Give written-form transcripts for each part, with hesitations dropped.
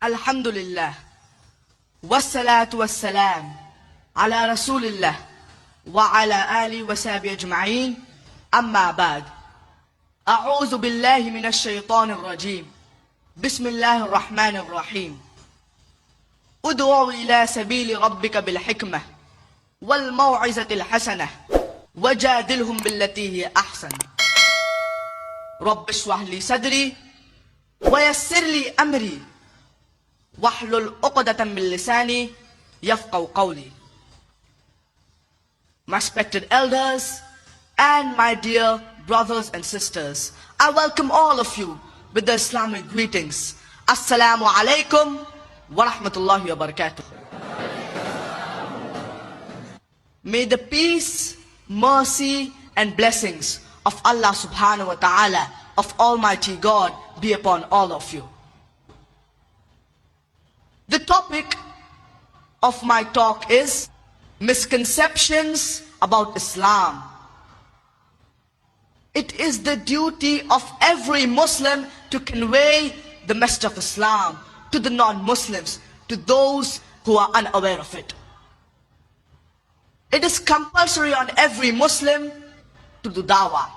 Alhamdulillah. Wassalatu wassalam ala Rasulillah wa ala ali wa sahbihi ajma'een. Amma ba'd. A'udhu billahi minash shaitanir rajim. Bismillahir rahmanir rahim. Ud'u ila sabili rabbika bil hikmah wal maw'izatil hasanah wajadilhum billati hiya ahsan. Rabbi shrah li sadri wa yassir li amri wahlul 'uqdatan min lisani yafqahu qawli. My respected elders and my dear brothers and sisters, I welcome all of you with the Islamic greetings. Assalamu alaikum wa rahmatullahi wa barakatuh. May the peace, mercy and blessings of Allah subhanahu wa ta'ala, of Almighty God, be upon all of you. The topic of my talk is misconceptions about Islam. It is the duty of every Muslim to convey the message of Islam to the non-Muslims, to those who are unaware of it. It is compulsory on every Muslim to do dawah.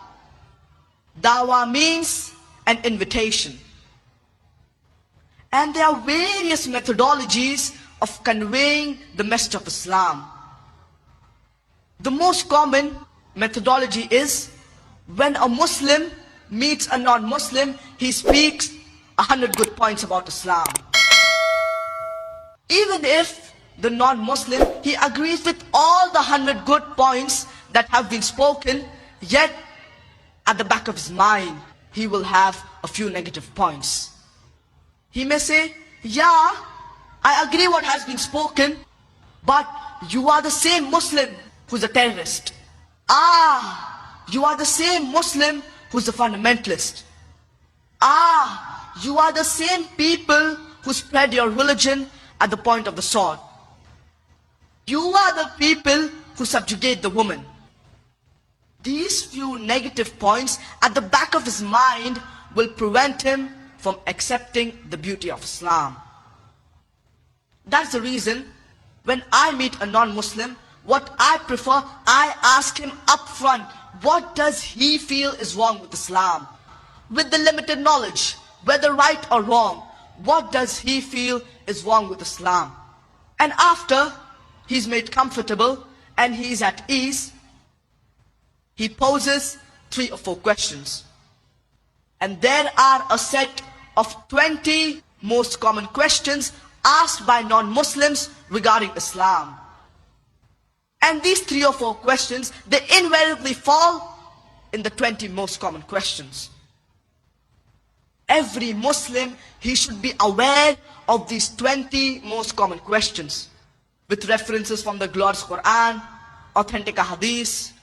Dawah means an invitation. And there are various methodologies of conveying the message of Islam. The most common methodology is when a Muslim meets a non-Muslim, he speaks 100 good points about Islam. Even if the non-Muslim, he agrees with all the 100 good points that have been spoken, yet at the back of his mind, he will have a few negative points. He may say, yeah, I agree what has been spoken, but you are the same Muslim who's a terrorist. You are the same Muslim who's a fundamentalist. You are the same people who spread your religion at the point of the sword. You are the people who subjugate the woman. These few negative points at the back of his mind will prevent him from accepting the beauty of Islam. That's the reason when I meet a non-Muslim, what I prefer, I ask him up front, what does he feel is wrong with Islam? With the limited knowledge, whether right or wrong, what does he feel is wrong with Islam? And after he's made comfortable and he's at ease, he poses 3 or 4 questions. And there are a set of 20 most common questions asked by non-Muslims regarding Islam. And these 3 or 4 questions, they invariably fall in the 20 most common questions. Every Muslim, he should be aware of these 20 most common questions with references from the glorious Quran, authentic hadith,